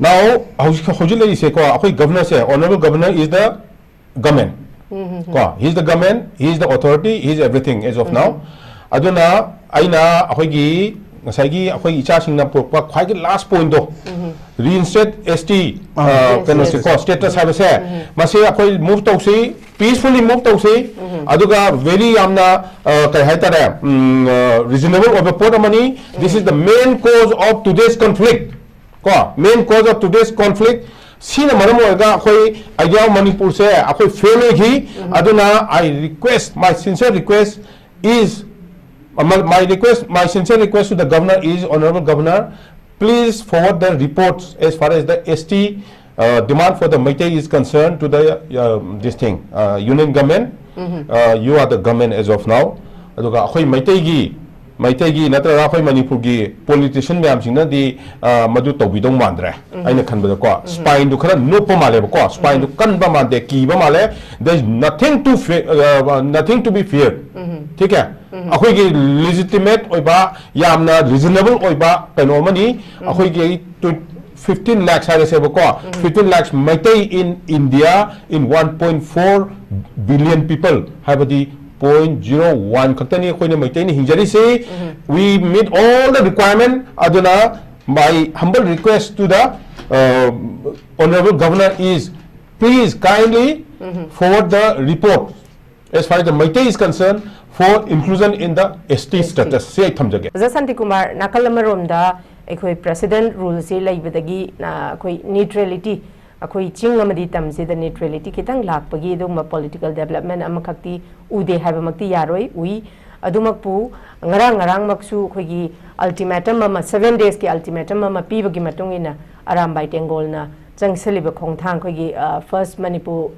Now, hojulay se ko akoy governor se honorable governor is the government. Ko he is the government, he is the authority, he is everything as of now. Aduna aina akoy gi ngasai gi akoy icha sing na pokpa khwai gi last point do reinstate ST kano se ko status have se mase akoy move to se peacefully move to se aduga very amna kai haitare reasonable of a port money. This is the main cause of today's conflict. Main cause of today's conflict. Sina maramoga koi idea Manipur se akoi fail ki aduna I request my sincere request is my sincere request to the governor is honorable governor, please forward the reports as far as the ST demand for the Meitei is concerned to the this thing union government. You are the government as of now. Aduga akoi Meitei gi natra akoi Manipur gi politician myam singna di madu tobidong mandre aina khanbada ko spine du khara nopa male ko spine du kanba mande ki ba male. There is nothing to be feared. ठीक है अखोई की legitimate ओइबा यामना reasonable ओइबा पेनोमनी अखोई की 15 lakhs है से बको 15 lakhs Meitei in India in 1.4 billion people हाबदी 0.01 खतनी कोई ने Meitei ने हिंजरी से we meet all the requirement. Aduna my humble request to the honorable governor is please kindly forward the report as far as the Meitei is concerned for inclusion in the ST status. Say thamjage. Santikumar nakalamaromda ekoi president rule se laibadagi na koi neutrality akoi chingamadi tamse the neutrality kitang lakpagi dum political development amakhakti ude habamakti yaroi ui adumakpu ngarang maksu khogi ultimatum ama 7 days ki ultimatum ama pibagi matungina Arambai Tenggol na changsaliba khongthang khogi first Manipur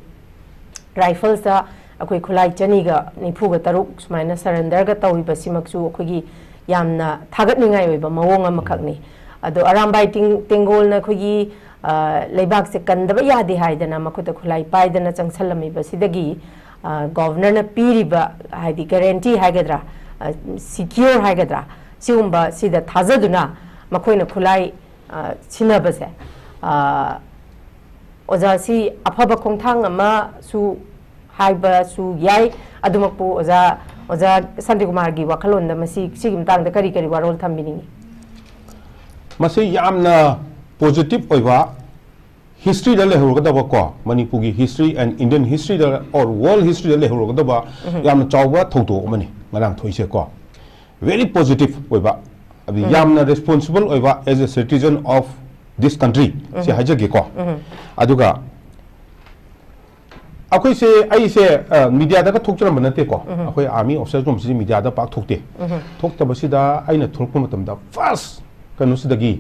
rifles da akoi khulai chaniga nifuga taruk sumaina surrender ga tawiba simaksu khogi yamna thagatningai oiba mawong amakhakni ado Arambai Tenggol na khogi leibak se kandaba yadi haidana makuta khulai paidana changsalami basidagi governor na piriba haidi guarantee haigadra secure haigadra siumba sida thazaduna makoina khulai sinabase oja si afaba khongthang ama su haiba su yai adumakpu oja Santikumar gi wakhalonda masi sigim tangda kari warol thambini masi yamna positive oiba history da lehurgadaba ko Manipur gi history and Indian history da or world history da lehurgadaba yamna chawba thoto mani ngarang thoise ko very positive oiba abi yamna responsible oiba as a citizen of this country se hajage ko aduga akoi se ai se media da ka thokchara manate ko akoi army officers gom si media da pak thokte thokta basida aina thorpa matam da first kanu sidagi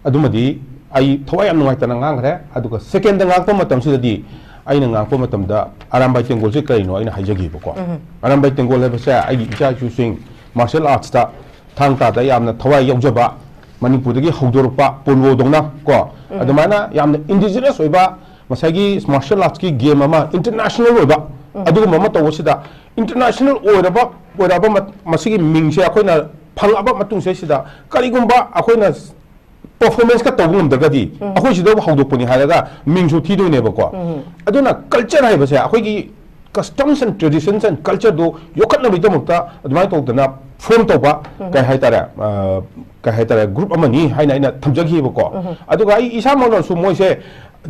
adumadi ai thawai am ngai tanang ngare aduga second da ngakpa matam sidadi aina ngakpa matam da Arambai Tenggol se kai no aina hajagi ko Arambai Tenggol le basa ai icha chu swing martial arts ta thang ta da yamna thawai yaujaba Manipur dagi hawdorpa polwo dongna ko adumana yamna indigenous oiba masagi martial arts ki game ama international oiba aduga mama tawsida international oiraba masigi mingse akoina phangaba matung se sida karigumba akoina performance ka tawngum dagadi akoi sida hawdopuni halaga mingsu thidoi ba ko aduna culture hai base akoi gi customs and traditions and culture do yokatna bidamukta adumai tawdana form tawba kai haitara group amani haina ina thamjagi ba ko aduga ai isa mono su moise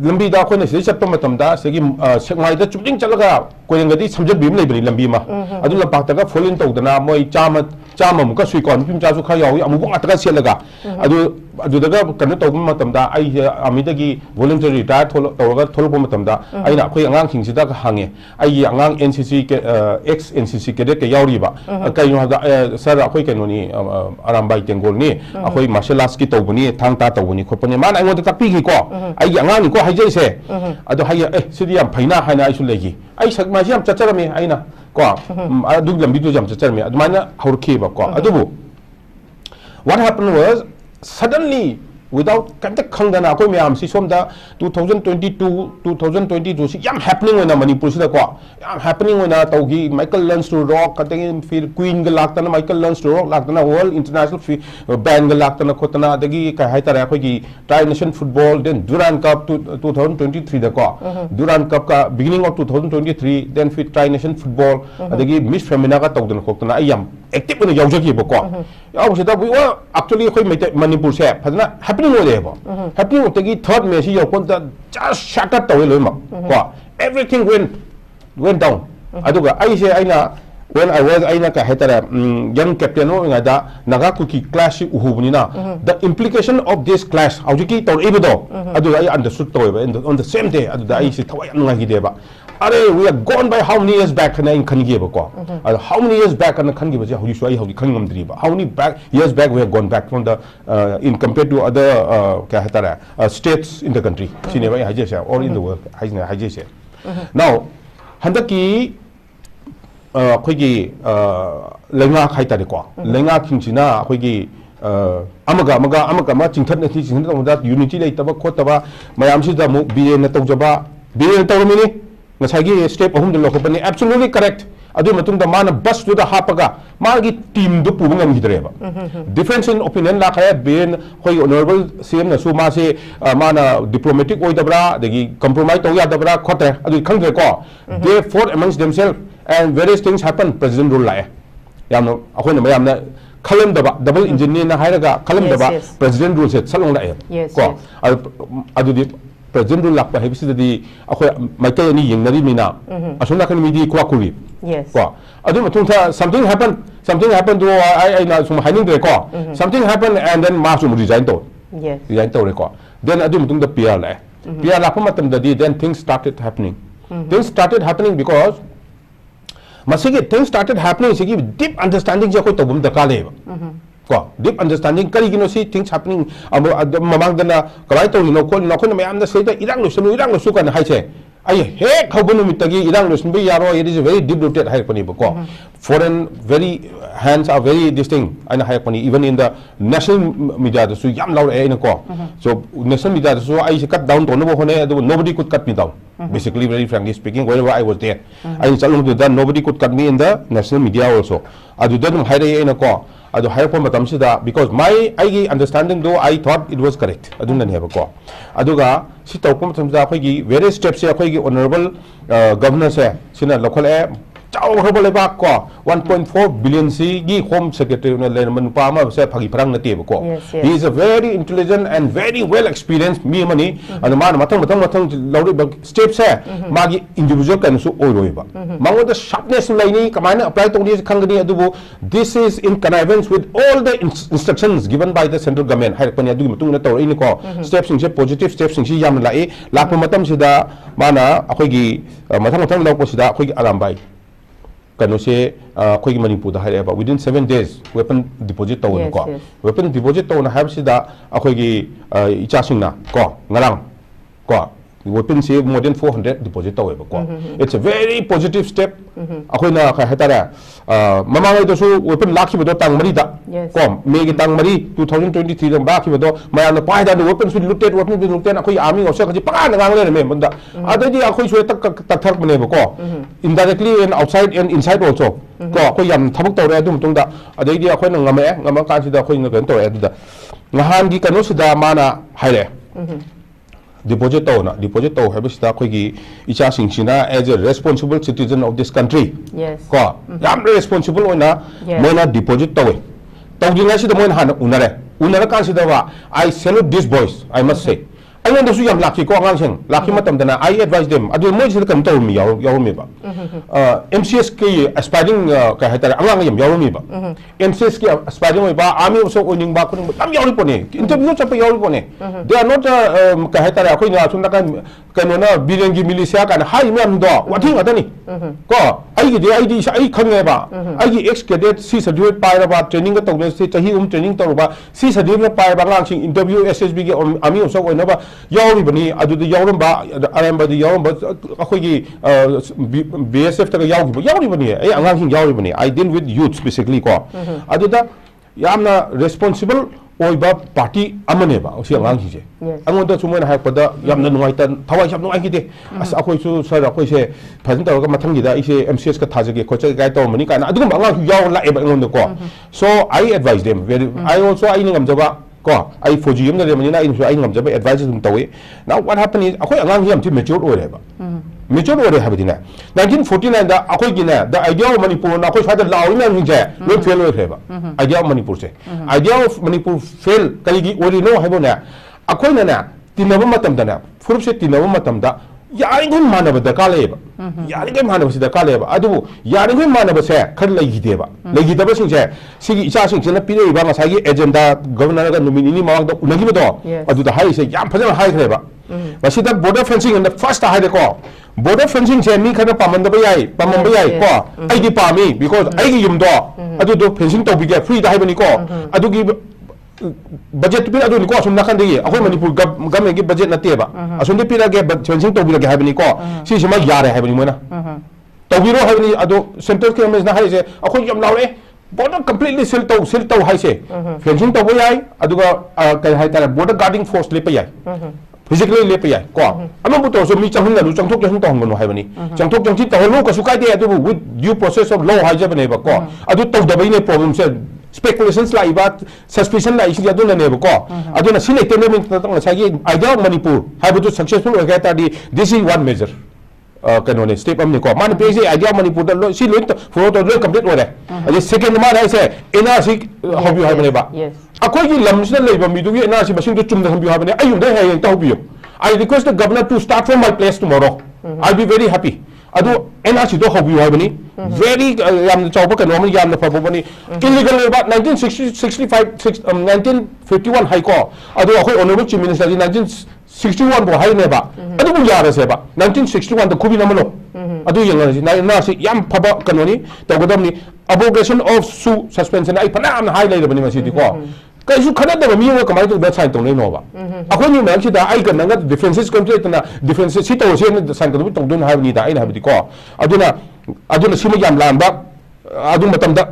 lambi da khone se chatpa matam da segi sekmai da chupding chalaga koyengadi samjat bim leibri lambi ma adu la pakta ga folin tawdana moi chama muka sui kon pim cha su kha yawi amu bong ataka selaga adu daga kanu tawba matam da ai amidagi voluntary retire tawga tholpo matam da aina khoi angang thing sida ga hange ai angang NCC ex NCC cadet ke yauri ba kai no da sir akhoi kenoni Arambai Tenggol ni akhoi martial arts ki tawbani thang ta tawbani khopani man ai ngo ta pi gi ko ai angang ni ko haijai se adu haya sidi yam phaina haina ai su legi ai sakma jam chacharami aina ko adu lambi du jam chacharami adumana haurki ba ko adubu what happened was suddenly without kind of khangdana akoi myam si somda 2022 2022 si yam happening when Manipur sida ko yam happening when taugi Michael learns to rock kateng feel Queen ga laktana Michael learns to rock laktana world international band ga laktana khotana adagi kai haitara akoi gi tri nation football then Durand Cup 2023 da ko Durand Cup ka beginning of 2023 then fit tri nation football adagi Miss Femina ka tawdana khotana ayam active when yaujagi ba ko yaw sida we were actually akoi Manipur se phadna happening with it happening with the third match you just shut up the everything went down aduga I say aina when I was aina ka hetara young captain no ngada nagakuki clash uhubunina the implication of this clash aujiki tor ebido aduga I understood to on the same day aduga I say thawai ngai deba are we are gone by how many years back na in khangi ba ko how many years back na khangi ba how you show how khangam dri ba how many years back we have gone back from the in compared to other kya hatara states in the country sine ba haje sha or in the world haje sha now handaki khoi gi lenga khaitari ko lenga khingchina khoi gi amaga ma chingthat na thi chingthat da unity lei taba khotaba mayam si da mu BA na tawjaba BA tawmini ngasagi step ahum de lokopani absolutely correct adu matung da mana bus to the hapaga magi team do pu ngam hidreba difference in opinion la khaya ben khoi honorable CM na su ma se mana diplomatic oi dabra degi compromise to ya dabra khotre adu khangre ko they fought amongst themselves and various things happen president rule la yamno akhoi na mayam na khalam daba double engineer na hairaga khalam daba president rule se salong la ko adu di president rule lakpa hebisi di akhoi maikai ni yengnari mina asuna kan midi kwa kuri ko adu matung tha something happened to I na sum hiding de ko something happened and then ma sum resign to re ko then adu matung da PR la PR lakpa matam da di then things started happening because masigi things started happening sigi deep understanding je ko tobum da ka le ko deep understanding kari gino see things happening mamang dana kalai to no ko na mayam da say da irang lo su kan hai che ai he khobunu mitagi irang lo be yaro it is a very deep rooted hai pani ko foreign very hands are very distinct and hai pani even in the national media da su yam law e ko so national media da su I cut down to no hone nobody could cut me down basically very frankly speaking wherever I was there I chalung that nobody could cut me in the national media also adu dan hai re e ko adu hayakpa matam sida because my I understanding though I thought it was correct aduna ne ba ko aduga si tawpa matam da khoi gi various steps se khoi gi honorable governor se sina local e chau hobo ba ko 1.4 billion si gi home secretary na le man pa ma se phagi pharang na te ba ko he is a very intelligent and very well experienced me mani anu man matang lauri ba steps se magi individual kan su oiroi ba mango the sharpness laini kamaina apply to ni khangani adubu this is in connivance with all the instructions given by the central government hai pani adu mutung na tor ini ko steps sing se positive steps sing si yam lai lakpa matam sida mana akhoi gi mathang law ko sida akhoi gi arambai kano se khoi Manipur da hai ba within 7 days weapon deposit to ko weapon deposit to na have sida akhoi gi icha singna ko ngarang ko weapon se more than 400 deposit to ko it's a very positive step akhoi na kha hatara mamang do su weapon lakhi do tang mari da ko me gi tang mari 2023 da ba ki do maya na pai da weapon su looted akhoi army also khaji pa na ngang le me bunda adadi akhoi su tak thak mane ba ko indirectly and outside and inside also ko akhoi yam thabuk tawre adu mutung da adadi akhoi na ngama ka si da akhoi na kan tawre adu da ngahan gi kano sida mana haire deposit to have sida akhoi gi icha singchina as a responsible citizen of this country ko yam responsible ona moina deposit to tawjinga sida moina han unare kan sida wa I salute these boys I must say I want to see them lucky ko ngang sing lucky matam dana I advise them adu mo sida kan taw mi yaw mi ba MCS ki aspiring ka hatara angang yam yaw mi ba MCS ki aspiring ba army also oning ba ko tam yaw po ne interview cha pa yaw po ne they are not ka hatara ko nga sunda kan kanona birengi militia kan hai mem do wathing adani ko ai gi ai khange ba ai gi ex cadet si certificate pai ra ba training ka tawne si chahi training taw ba si certificate pai ba ngang sing interview SSB gi army also oina ba yauri bani adu the yaurum ba Arambai the yaurum ba akhoi gi BSF ta yauri bani ai angang sing yauri bani I deal with youths basically ko adu da yamna responsible oiba party amane ba osi angang hi je angon da chumon ha pada yamna nuai tan thawai sab nuai ki de as akoi su sar akoi se phajin tar ga mathang gi da ise MCS ka thaje ge khocha ga to mani kana adugum angang hu yaw la e ba ngon ko so I advise them very I also I ningam jaba ko I foji yum da mani na in so I ngam jaba advise dum tawe now what happened is akoi angang hi am ti mature ore ba mature ore ha bidina 1949 da akoi gi na the idea of Manipur na akoi sa da law na hin je no fail ore ba idea of Manipur se idea of Manipur fail kali gi ori no ha bo na akoi na tinaba matam da na furup se tinaba matam da yaringai manaba da ka leba yaringai manaba se da ka leba adu yaringai manaba se khar lai gi deba lai gi daba sing se sigi icha sing na pire ba ma sa gi agenda governor ga nomini ni mawang da unagi ba do adu da hai se yam phajana hai khre ba si da border fencing in the first hai de ko border fencing se mi khada pamand ba yai pamam ba yai ko ai gi pa mi because ai gi yum do adu do fencing to bi ge free da hai ba ni ko adu gi budget pin adu ni ko sum nakan de akoi Manipur government gi budget na te ba asum de pira ge fencing to bi ge ha ba ni ko si sima yare ha ba ni moina to bi ro ha ni adu central government na hai se akoi yam law le border completely seal to hai se fencing to ba yai adu ga kai hai ta border guarding force le pa yai physically le pa yai ko amam bu to so mi changhun na lu changthok chang to hong no hai ba ni changthok chang chi to lo ka su kai de adu with due process of law hai ja ba ne ba ko adu to da bai ne problem se speculations la iba suspicion la isi aduna ne ko aduna sine tenemi tang sa gi idea of Manipur ha bu successful ga ta di this is one measure kanone step am ne ko man pe se idea of Manipur da si lo for to lo complete ore adi second ma dai se ina si hobi ha bane ba akoi gi lam sina le ba mi du gi ina si basing to chum da hobi ha bane ayum da ha ta hobi I request the governor to start from my place tomorrow I'll be very happy adu NRC do hobi ha bane very yam chawba kan normal yam na phabu bani illegal about 1965 1951 high court adu akoi honorable chief minister 1961 bo hai ne ba adu bu yara se ba 1961 da kubi namalo adu yang na si yam phaba kanoni to godam ni abrogation of su suspension ai phana am hai lai bani ma si di ko kai su khana da mi wa kamai to da sign to nei no ba akoi ni ma chi da ai kan nga differences complete na differences si to se sign to to don hai ni da ai na bi ko aduna sima yam lamba adu matam da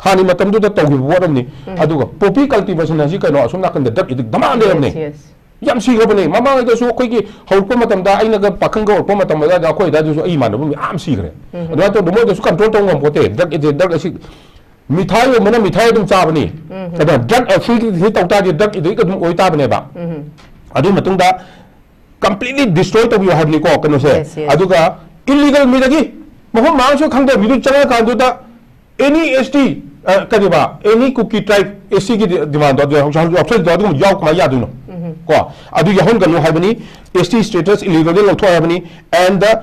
hani matam du da tawgi boram ni adu poppy cultivation haji kano asum na kan da dak idik dama de ne yam si gobane mama ga so koi gi hawpa matam da aina ga pakang ga hawpa matam da koi da so ai man bu am si gre adu to do mo so control to ngam pote dak asi mithai mana mithai dum cha bani da dak a free hi taw ta dak idik dum oi ta bane ba adu matung da completely destroy to you have ni ko kano se adu ga illegal mi dagi mahom maangso khangde midu changa kandu da any ST kadiba any cookie tribe SC ki demand do option do dum yaw kuma ya du no ko adu ya hon ganu habani ST status illegal lo tho habani and the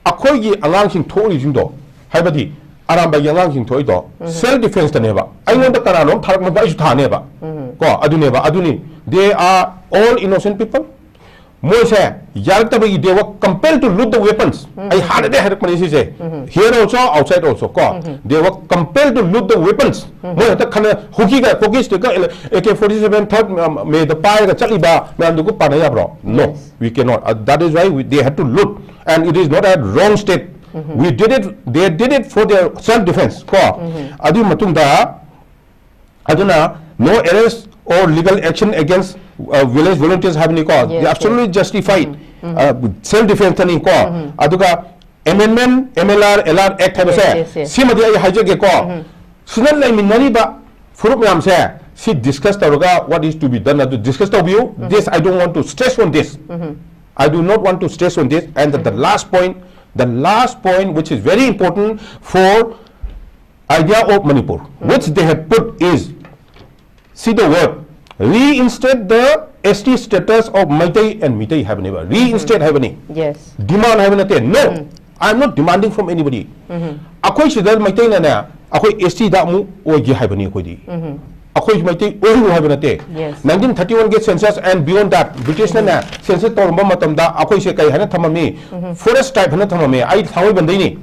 akoi gi alang sing thori jing do habadi Arambai yang sing thoi do self defense ta ne ba ai no da kana no tharak ma ba isu tha ne ba ko adu ne ba adu ni they are all innocent people Mose, Yartabi, they were compelled to loot the weapons. I had a say here also, outside also. They were compelled to loot the weapons. AK-47 thought may the fire the Chaliba, no, we cannot. That is why they had to loot, and it is not a wrong step. We did it, they did it for their self-defense. Adi Matunda, Aduna, no arrest or legal action against village volunteers have any cause. They absolutely justified self-defense tani ko. Aduga amendment MLR LR Act have say. Simadi ay hajage ko. Sunan lai minani ba furup yam say. Si discuss taruga what is to be done. To discuss to you this I don't want to stress on this. I do not want to stress on this. And the last point which is very important for idea of Manipur, which they have put is, see the word, reinstate the ST status of Maitai and Mitai have never. Reinstate have any. Yes. Demand have not. No. I am not demanding from anybody. Akoi shidar Maitai na akoi ST da mu ogi have any koi di. Akoi Maitai ogi have not. Yes. 1931 get census and beyond that British na census to rumba matam da akoi se kai hana thamami forest type hana thamami ai thawai bandai ni.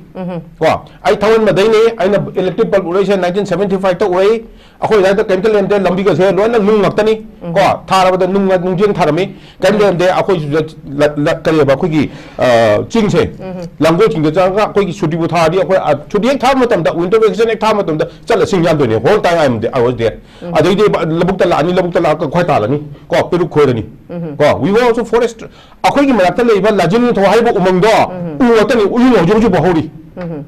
Ko ai thawan madai ni ai na electric bulb urai 1975 to urai अखोई like chemical लेंदे लंबी का से loan नुंग ngaktani ko tharabada nungjeng tharami kan lende akhoi kare ba khoi gi ching se langgo ching ga ga khoi gi chuti bu thari akhoi chuti ek thar matam da winter vacation ek thar matam da chala sing yan do ne whole time I was there adai de labuk ta la ka khoi ta la ni ko peru khoi ni ko we were also forest akhoi gi marak ta leiba lajin tho hai bu umang do u ta ni u no ju bo hori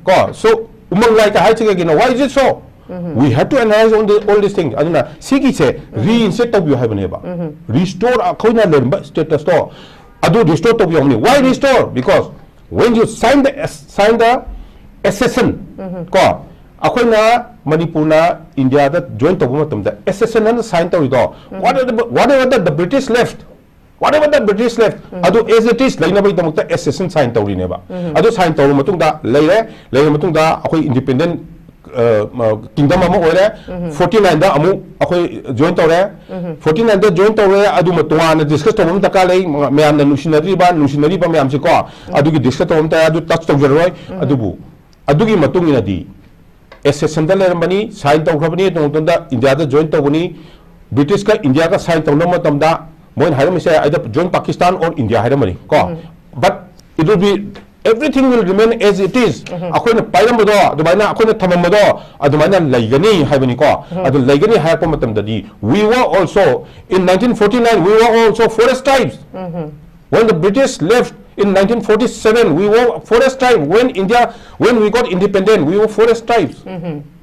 ko so umang lai ka hai che gi no why is it so we have to analyze all these things. Aduna sigi se reinsert to have neba. Restore akhona lemba status to. Adu restore to be why restore? Because when you sign the accession, ko akhona Manipur India that join to matam the accession and sign to do. Whatever the British left. Whatever the British left, adu as it is, like nabi tamukta accession sign to neba. Adu sign to matung da layer matung da akhoi independent kingdom ama ore 49 da amu akhoi join tawre 49 da join tawre adu matwa na discuss tawum ta ka lei myam na nusinari ba myam se ko adu gi discuss tawum ta adu touch tawroi adu bu adu gi matung ina di accession da lermani sign tawkhabani tong da India da join tawuni British ka India ka sign tawna matam da moin haram se either join Pakistan or India haramani ko but it will be everything will remain as it is. Akhona pairam bodo, adumaina akhona thamam bodo, adumaina laigani haibani ko. Adu laigani hayako matam dadi. We were also in 1949. We were also forest tribes. When the British left in 1947, we were forest tribe. When we got independent, we were forest tribes.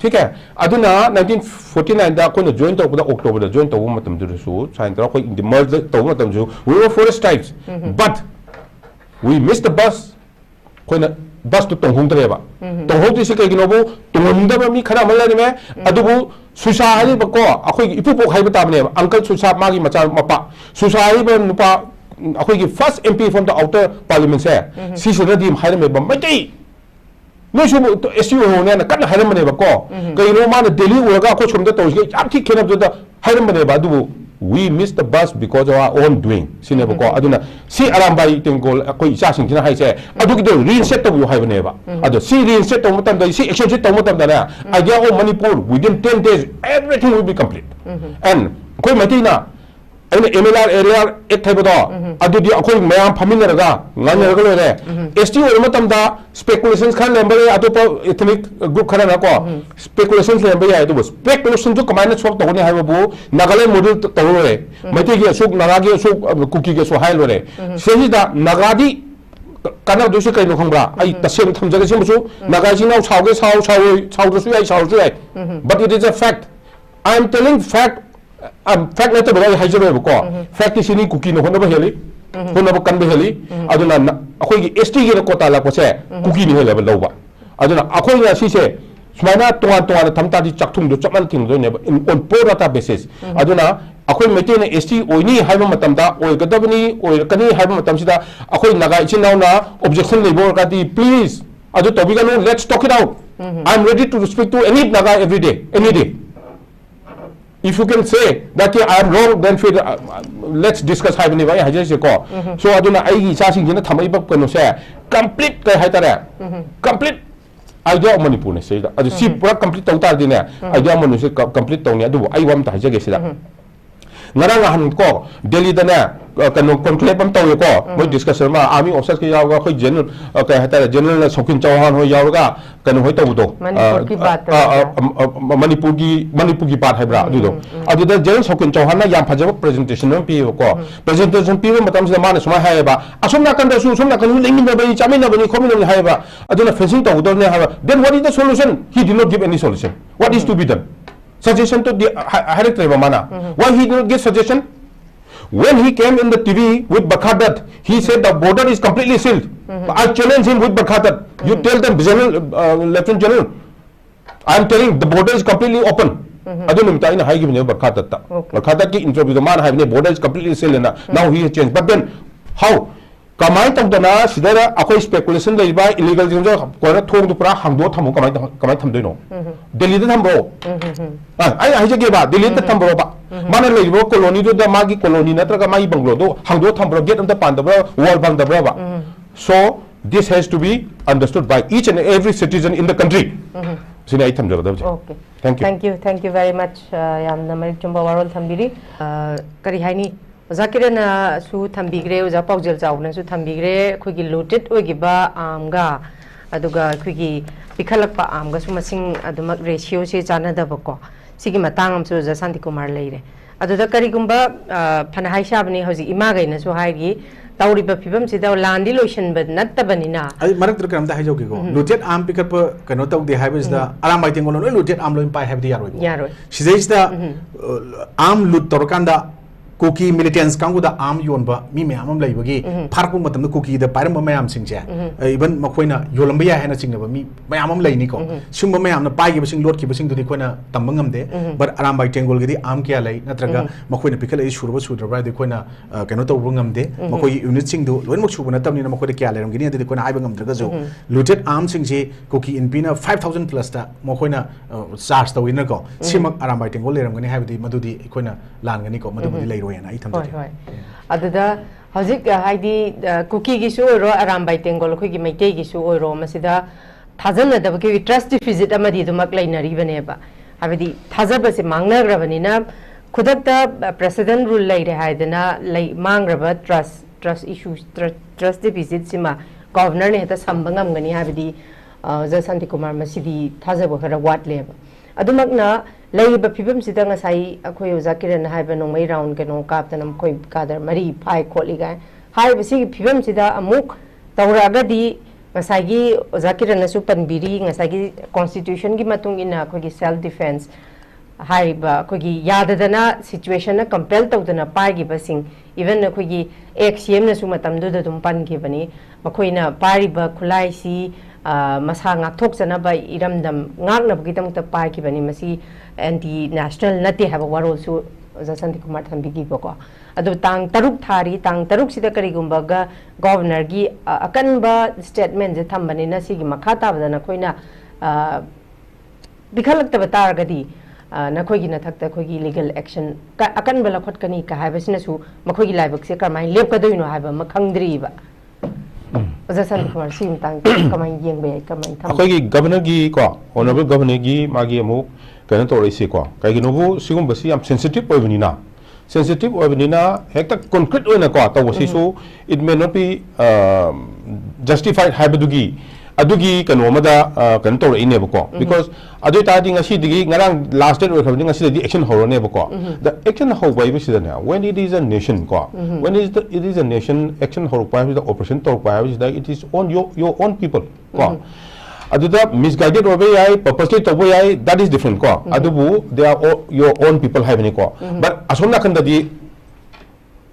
ठीक है. अदुना 1949 दा अखोना join to October da join to matam du su. Sign to अखोई merge to matam ju. We were forest tribes, but we missed the bus. कोई बस तो तंगुम तरेबा तंगुम दिसे कई गिनोबु तंगुम दबा मी खना मल्ला में अदुबु सुसा हारि बको अखोई इपु पोक हाइबा ताबने अंकल सुसा मागी मचा मपा सुसा हारि ब नुपा अखोई की first MP from the outer parliament से सिसुना दिम हाइर में बमैतै नोसु एसयू होने न कन हाइर मने बको कई नो मान दिल्ली उरगा को छुमदा तौसगे याम थी खेनब द हाइर मने बा अदुबु we missed the bus because of our own doing. Sineboko aduna si Arambai Tenggol koi isa sing sina hai se adu kido reset to you have neba adu si reset to matam da si action to matam da na idea of Manipur within 10 days everything will be complete and koi matina aina MLR area ek thai bodo adu di akoi mayam phamin raga ngan raga lore ST or matam da speculations khan lemba adu pa ethnic group khana na ko speculations lemba ya adu speculation to command swap to ne ha bu Nagaland model to lore mati gi asuk nagagi asuk kuki ge so hai lore sehi da nagadi kana do se kai no khambra ai tasem thamjaga sim su nagaji na chauge chau do su ai chau su ai but it is a fact I am telling fact fact na to ba hai jero ko fact is ni kuki no hono ba heli hono ba kan ba heli aduna akhoi gi ST gi ko ta la ko se kuki ni hele ba lo ba aduna akhoi ga si se smaina tuan thamta di chakthum do chamal ting do ne on pro data basis aduna akhoi mete ne ST oini haiba matam da oi gadabni oi kani haiba matam sida akhoi naga ichi naw na objection le bo ka di please adu topic no let's talk it out I am ready to speak to any naga every day any day. If you can say that I am wrong, then let's discuss how many way I just go. So aduna ai sa sing jina thamai bab kano se complete kai hai tare complete idea of Manipur ne se adu si pura complete tauta di ne idea of Manipur se complete tau ne adu ai wam ta ha jage se da ngarang han ko Delhi da ne kano conclave pam tau ko moi discussion ma army officers ke yaw ga khoi general kai ha tare general Sokin Chauhan ho yaw ga kano hoi tau do Manipur ki baat hai bra adu da general Sokin Chauhan na yam phajaba presentation no pi ko presentation pi matam se ma na suma hai ba asum na kan da su sum na kan lengi na ba chami na ba ni khomi na hai ba adu na fencing tau do ne ha then what is the solution he did not give any solution what is to be done suggestion to the direct mana why he did not give suggestion when he came in the TV with Bakhadat he said the border is completely sealed I challenge him with Bakhadat you tell them general lieutenant general I am telling the border is completely open adu nimta ina hai gibne Bakhadat ki interview the man have border is completely sealed now he has changed but then how kamai tong dana sidara akoi speculation lei ba illegal jing jo ko na thong du pra hangdo thamu kamai tham doi no Delhi da thambro ai je ge ba Delhi da thambro ba mana lei bo colony do da magi colony natra ka mai banglo do hangdo thambro gate am da pan da wall bang da ba so this has to be understood by each and every citizen in the country sina ai tham jo da okay Thank you very much. Yam namari chumba warol thambiri. Kari haini. Zakira na su thambigre uza paujel jau na su thambigre kuigi looted ogiba amga aduga kuigi pikhalakpa amga su masing adumak ratio se chana dabako. Sigi matang am su Santikumar leire. Aduda kari gumba panahai shabni hoji imagai na su haigi tauriba pibam sida landi lotion bad nattabanina. Ay marak terkam dah hijau kiko. Looted am pikir pe kano tau dia habis dah Arambai Tenggol looted am lo impai habis dia roi. Yaroi. Sida am loot torkanda cookie militants kangu da am yonba mi me amam lai bagi parku matam da cookie da param ma am singja even makoina yolamba ya hena singna ba mi ma amam lai ni ko sumba ma am na pai gi basing lot ki basing dudi koina tambangam de but Arambai Tenggol gi am kya lai natraga makoina pikal ai shurba sudra de koina kano to bungam de makoi unit sing do loin mok subuna tamni na makoi kya lai ram gi ni de koina ai bangam draga zo looted am sing je cookie in pina 5000 plus ta makoina charge to winner ko simak Arambai Tenggol le ram gi ni habdi madudi koina lan gi ni ko madudi lai Aduda Hazik Haidi cookie gisu ro Arambai Tenggol Kuki Maite gisu ro Masida Tazana the Buki trust deficit Amadi to Maklaina Rivaneba. Havidi Tazabas Mangna Ravanina Kudata President rule later Haidana like Mangrava trust issues trust deficit Sima Governor Neta Sambangam Gani Havidi Santikumar Masidi Tazabaka what labor. Adumagna Labour people sit on a sai, a quay zakir and have no way round can captain and koi gather Marie Pie colleague. High see pibum sida a mook, Tauragadi, Masagi, Zakir and a supan biri, Masagi constitution gimatung in a quiggy self defense. High quiggy yadadana situation a compelled out than a pie giving, even a quiggy XM Nasumatam do the Dumpan givani, Makoina Pariba Kulaisi. Masanga talks and by Iramdam Nagna Gitam the Paki Banimasi and the national Nati have a war also as a Santikumar Tambigi Boko. Adu Tang Taruk Tari, Tang Taruk Sida Karigumbaga, Governor Gi, Akanba statement, the Tambanina Sigi Makata, the Nakoina Bikalak Tabatargadi, Nakoigina Takta Kogi legal action. Akanbala Kotkani, Kahabasinasu, Makogi Labak Sika, my Lepkaduino have a Makangdriva. Akogi governor gi ko honorable governor gi magi amu kana to resi ko kai gi nobu sigum basi am sensitive ovenina hekta concrete oina ko to wasi so it may not be justified habedugi adugi kano mada kan to ine bako because adu ta ding asi digi ngarang last date or ding asi di action horone bako the action how by bi sidana when it is a nation ko when it is a nation action hor pa the operation to pa is that it is on your own people ko adu da misguided obe yai purposely to boy yai that is different ko adu bu they are all your own people have ni ko but asonna kan da di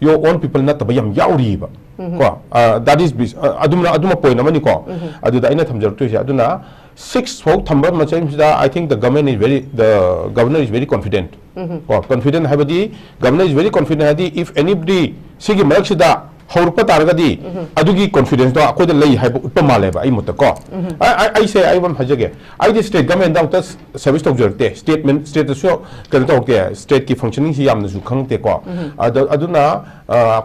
your own people not tabayam yauri ba ko that is aduma point amani ko adu da ina thamjar tu aduna 6 folk thamba machem da I think the governor is very confident ko confident habadi governor is very confident hadi if anybody sigi mark sida horpa targadi adugi confidence do ko de lei haiba utpama leba ai mutta ko I say I want hajage I the state government down tas service to jerte statement state so kan to ke state ki functioning si yamna su khangte ko aduna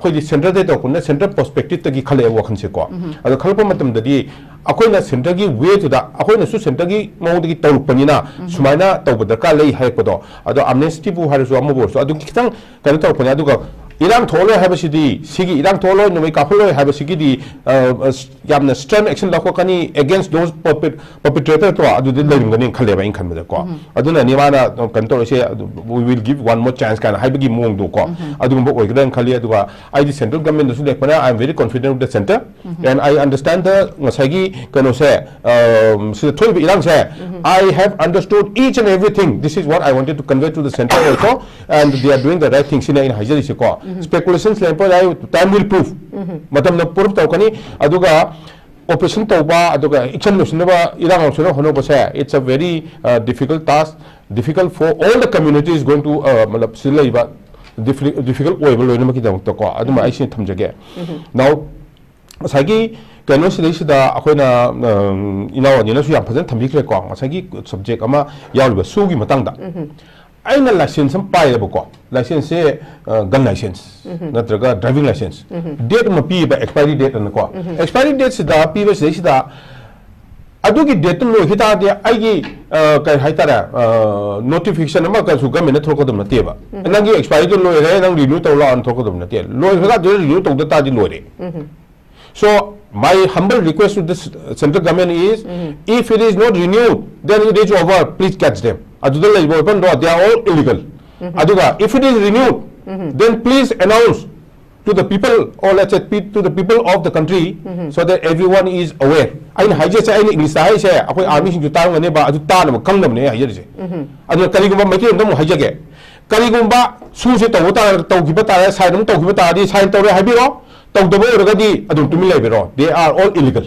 ko di central de to kun central perspective ta gi khale wa khan se ko adu khalpa matam dadi akoina center gi way to da akoina su center gi mo gi tawuk panina sumaina tawbada ka lei hai ko do adu amnesty bu har su amu so adu kitang kan to pani adu ga Irang Tolo Habasidi, Sigi, Irang Tolo, Nomikapolo Habasigi, Yamna stern action Lakokani against those perpetrators to Adu Living Kaleva in Canada. Aduna Nivana Cantor say we will give one more chance, kind of Hibigi Mung do ko. Adumbo Ogan Kalia Dua. I the central government I am very confident with the center and I understand the Masagi Kanose, so 12 Irang say, I have understood each and everything. This is what I wanted to convey to the center also, and they are doing the right things in Hajarisiko. Speculations time will prove matam na proof tawkani aduga operation tawba aduga action losinaba irang losinaba hono basa it's a very difficult task difficult for all the communities going to malap silaiba difficult way lo inama ki dam to ko aduma I sin thamjage now sagi kano sida akoina inawa ni na su yam phajan thambikre ko sagi subject ama yawliba sugi matangda aina license am pai ko license gun license natraga driving license date ma pi ba expiry date an ko expiry date sida pi ba sida अदुगी डेट लो हिता दे आइगी काय हाइतारा notification अमा का सु government थोकदम नतेबा नंगी एक्सपायरी तो लो रे नंग रिन्यू तो ला अन थोकदम नते लो हिता दे रिन्यू तो दता दि लोरे so my humble request to this central government is if it is not renewed then it is over, please catch them aduda lay bo pan do they are all illegal aduga if it is renewed then please announce to the people, or let's say to the people of the country, so that everyone is aware. I haje say I English say say akoi army sing juta ngane ba adu ta na kang nam ne haje se adu kali gumba mai ndam haje ge kali gumba su se to ta to gi ba ta sai dum to gi ba ta di sai to re hai bi ro to do bo ga di adu tumi lai bi ro they are all illegal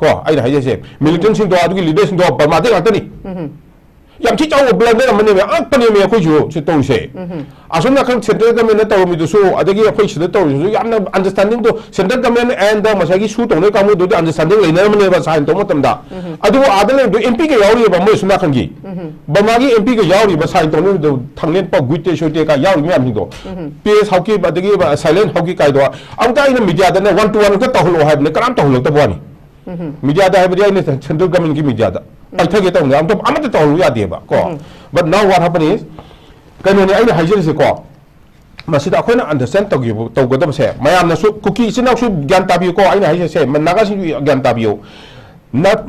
ko ai haje se militant sing do adu gi leaders sing do ba ma de ga ta ni yam chi chaw blan de man ne me ak pani me ko ju se to se asuna kan central government to mi do so adagi akhoi sida to so yam understanding to central government and the masagi su to ne kamu do understanding leina man ne ba sign to matam da adu adale do mp ke yauri ba mo suna kan gi ba ma gi mp ke yauri ba sign to ne do thanglen pa guite shote ka yauri me am do ps hauki ba adagi ba silent hauki kai do am ka ina media da ne 1 to 1 ka to lo ha ne karam to lo to ba ni media da ha ba ni central government ki media da I take it on the I'm not all we are there, but now what happened is, can only I hygiene is a call. Masida Quena understand to give to go them say, my am so cookie is enough to Gantabio, I say, Managasi Gantabio, not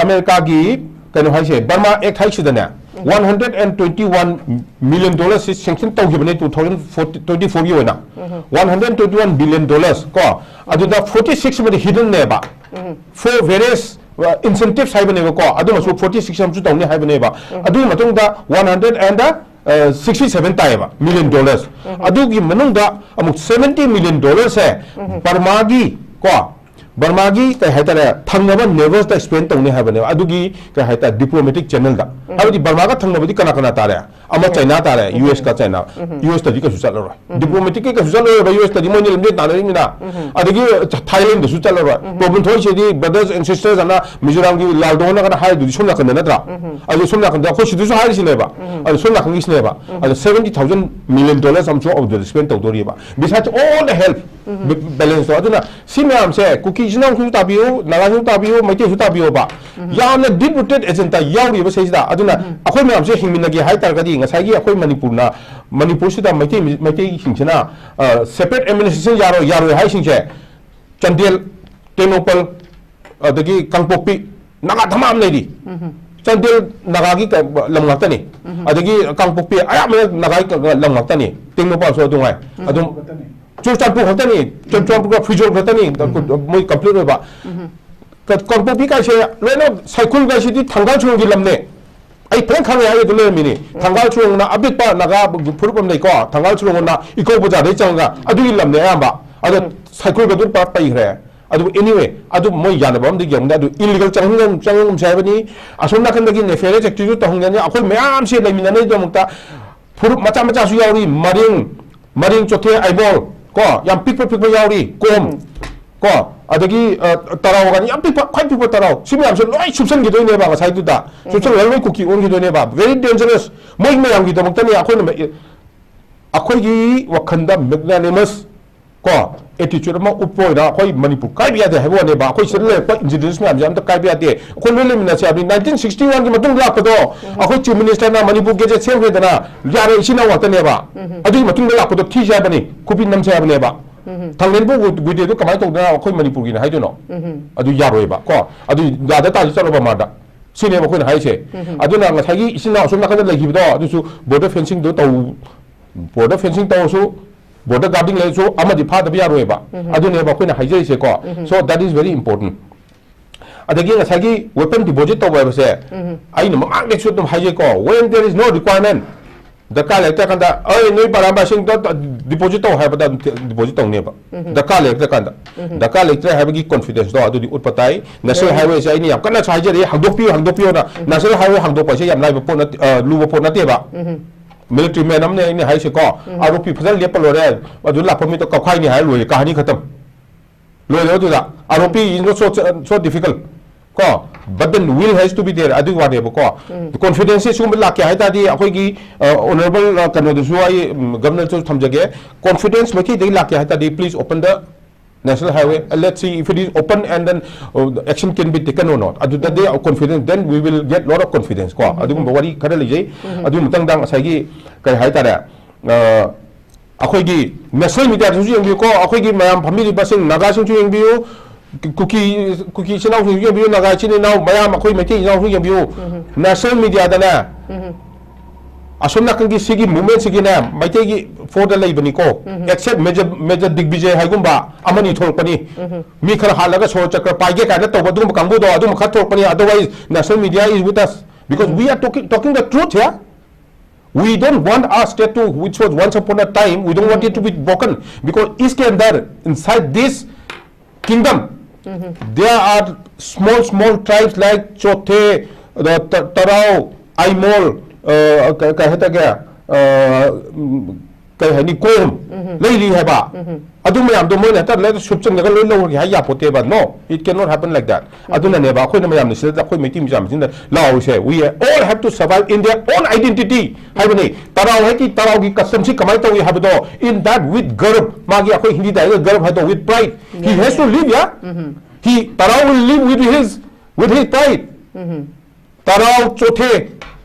America gi, can I say, Burma Act Haishidana, $121 million is sanctioned to give it to 2024 year now. $121 billion, call. I do that 46 with the hidden neighbor for various incentives have been able to adu masu 46 am chu tawni have been able adu matung da 167 million dollars adu gi manung da amuk 70 million dollars hai Burmagi ko Burmagi ka haitara thangaba neighbors da spend tawni have been adu gi ka haita diplomatic channel da habdi Burma thangaba di kana kana tare ama China tare US ka China US ta di ka su challo diplomatic ka su challo ba US ta di mo ni lemde ta ni na adagi Thailand da su challo problem thoi che di brothers and sisters ana Mizoram gi laldo na kana hai du sumna kan na tra adu sumna kan da ko shi du su hai si ne ba adu sumna kan gi ne ba adu $70,000 million am so of the spend to do ba besides all the help balance to aduna simam se cookie jinang su ta biu naga su ta biu mai te su ta biu ba ya na deputed agent yauri ba sai da aduna akhoi me am se hingmin gi hai tar ga di ngasai gi akhoi manipur sida mai te singchana separate administration yaro hai singche Chandel Tenopal adagi Kangpokpi naga thamam nei di Chandel naga gi lam ngakta ni adagi Kangpokpi ayam naga lam ngakta ni Tenopal so dungai adum Churchampu khata ni Churchampu ka fijol khata ni moi complete ba Kangpokpi ka se leno cycle ga sidi thangal chung gi lamne ai pon khang ya do le mini thangal chung na abit pa naga phurupam nei ko thangal chung na iko boja dei changa adu gi lamne ayam ba adu cycle ga dun pa pai hre adu anyway adu moi yana bam de yong da adu illegal changum sabani asum na kan da gi ne fere activity to hongya ni akoi mayam se lai minane do mukta phurup macha su yauri maring chothe aibol ko yam pikpa yauri kom ko adagi tarau ga yam pikpa khai pikpa tarau simi am so loi subsan gi do ne ba ga sai du da subsan loi cookie on gi do ne ba very dangerous moi me yam gi do mukta ni akoi gi wakhanda magnanimous ko attitude ma upoi da khoi manipur kai bia de hebo ne ba khoi sirle pa engineers me am ta kai bia de khoi le mina se abi 1961 gi matung la pa do akhoi chief minister na manipur ge je sem he da na yare isina wa ta ne ba adu matung la pa do thi ja ba ni kupin nam se ba ne ba thanglen bu gu de do kamai to da khoi manipur gi na hai do no adu yaroi ba ko adu da da ta ji chalo ba ma da sine ba khoi na hai se adu na nga thagi isina asum na kan la gi do adu su border fencing do su border guarding le so amadi pha da bia roi ba adu ne ba koina haijai se ko so that is very important adagi ngasagi weapon deposit to ba se ai no mak ne chu dum haijai ko when there is no requirement the ka le ta kan da ai noi para ba sing to deposit to ha ba da deposit to ne ba the ka le ta kan da ka le ta ha ba gi confidence do adu di ut patai national highway se ai ni yam kana haijai hangdok pio na national highway hangdok pa se yam lai ba pon lu ba pon na te ba military man amne ni hai se ko aropi phajal le palo re adu la pami to kakhai ni hai loi kahani khatam loi lo du da aropi is not so difficult ko but then will has to be there adu wa ne ko confidence sum la ke hai ta di akhoi gi honorable kano du su ai governor to thamjage confidence maki de la ke hai ta di please open the national highway, let's see if it is open and then action can be taken or not. Adu they are confident, then we will get lot of confidence. Ko adu bawari kada lije adu mutang dang asagi kai hai tara akhoi gi national media su yeng bi ko akhoi gi mayam family basing naga sing su yeng bi cookie sinau su yeng bi naga chini nau mayam akhoi meti nau su yeng bi national media da na asum na kangi sigi movement sigi na maite gi for the labor ni ko except major digbijay hai gumba amani thol pani mi khar halaga so chakra paige ka na to badum kambu do adum khat thol pani, otherwise national media is with us because we are talking the truth here. We don't want our state to, which was once upon a time, we don't want it to be broken because inside this kingdom there are small tribes like Chote, Tarao, Aimol, कहता क्या कहीं नहीं कोम नहीं ली है बा अदुम में हम तो मैं नेता ले तो शुभचंद का ले लो क्या या पोते बा no, it cannot happen like that. अदुम ने बा कोई न मैं हमने सिर्फ कोई मीटिंग में हमने लाओ से we all have to survive in their own identity है बने तराव है कि तराव की कसम से कमाई तो ये है बतो in that with गर्व मागी कोई हिंदी दायरे गर्व है तो with pride he has to live yeah he तराव will live with his pride तराव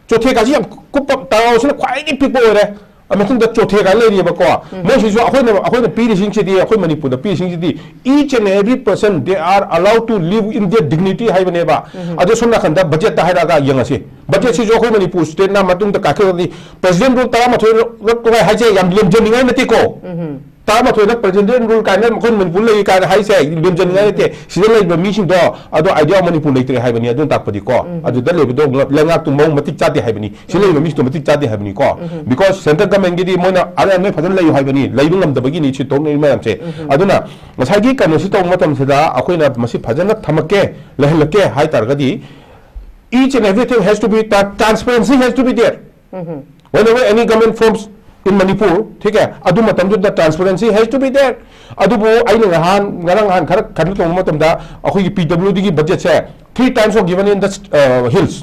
चौथे का जी हम कुप ताऊ से क्वाइट पीपल हो रहे हैं अमेरिकन द चौथे का ले रही है बको मैं चीज़ अखोई ने पीरी सिंह चिदी अखोई मणिपुर द पीरी सिंह चिदी each and every person they are allowed to live in their dignity है बने बा अदे सुनना खंडा बजट ता है रागा यंग से बजट से जो अखोई मणिपुर स्टेट ना मतुंग द काके दी प्रेसिडेंट रूल तारा मथोई रख है जे यम लेम जनिंग नती को तारा मथोई न प्रेसिडेंट रूल काने अखोई मणिपुर ले का है से लेम जनिंग नती सिदे ले मीसिंग दो अदो आइडिया मणिपुर लेते है बने अदो ताकपदी को अदो द लेबे दो लंगा तु मौ मतिक चाते है बनी सिले मीस तो मतिक चाते है बनी को बिकॉज़ सेंट्रल गवर्नमेंट गी मोना अरे ने फजन ले है बनी लेबु ngam दबगी नि छि तो नै मैम से अदुना मसागी कनो सि तो मतम सेदा अखोइना मसि फजन थमके लहलके हाय तारगदी each and everything has to be transparency has to be there whenever any government forms in Manipur ठीक है अदु मतम जो transparency has to be there अदु बो आई ने ngarang han खर खन तो मतम दा अखोइ की PWD की बजट से 3 times of given in the hills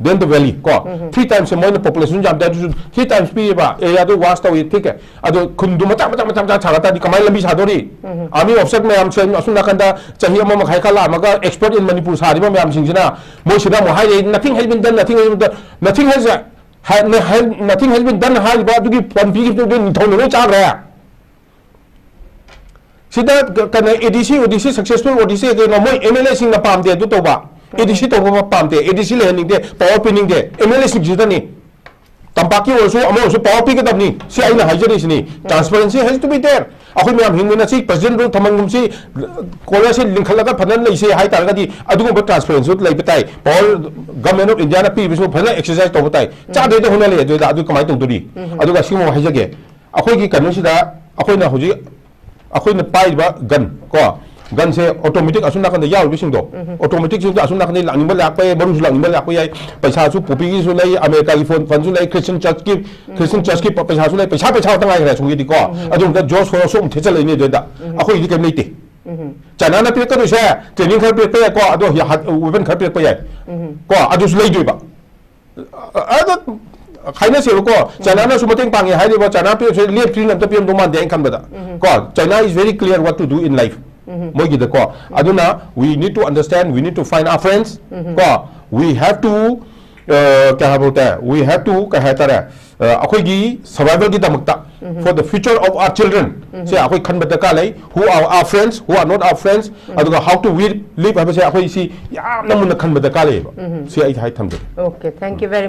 then the valley ko 3 times more population jam da 3 times pi ba area do was tawi ठीक है अदु खुंदु मचा छागता दी कमाई लंबी सादोरी आर्मी ऑफिसर में हम से असुना कंदा चाहिए म मखाई खला मगा एक्सपर्ट इन मणिपुर सारी में हम सिंजना मो सिदा मो high nothing has been done nothing has been done हाल बा दुगी पंपी की तो थोनो चाग रहा सिदा कने एडीसी सक्सेसफुल ओडीसी के नो मोय एमएलए सिंग ना पाम दे दु तोबा एडीसी तो पाम दे एडीसी ले निंग दे पावर पिनिंग दे एमएलए सिंग जिदनी तंपाकी ओसो अमो ओसो पावर पी के दबनी से आइना हाइजरी सिनी transparency has to be there अखोइ म्याम हिंगना सी प्रेसिडेंट रो थमंगम सी कोला से लिंखलगा फनन लैसे हाइ तारगदी अदुगो ट्रांसपेरेंसी लै बताई पावर गवर्नमेंट ऑफ इंडिया ना पी बिसो फना एक्सरसाइज तो बताई चा दे होना ले जो अदु कमाई तंदुरी अदुगा सिमो हाइजगे अखोइ की कनो सिदा अखोइना हुजी अखोइना पाइबा गन से ऑटोमेटिक असुना कन याव बिसिंग दो ऑटोमेटिक से असुना कन लांगिबा लापे बरुसु लांगिबा लापे याय पैसा सु पुपी की सु लै अमेरिका की फोन सु लै क्रिश्चियन चर्च की पैसा सु लै पैसा तंगाय रे सुंगी दिको अदुम द जोस हो सो थे चलै ने देदा अखोइ दि केम लेते चाइना ना पे कदु से ट्रेनिंग खर पे को अदो वेपन खर पे याय को अदु सु लै दोबा अदो खाइना से को चाइना ना सु मतेंग पांगे हाय देबा चाइना पे से लेप ट्री नम तो पेम दो मान दे खनबदा को China is very clear what to do in life मोगी द को अदुना we need to understand we need to find our friends को we have to क्या बोलते हैं we have to कहता है अखोई की survival की दमकता for the future of our children से अखोई खनबदा का लै who are our friends who are not our friends अदुगा how to live है से अखोई सी याम नमुना खनबदा का लै से आई high थमदे okay thank you very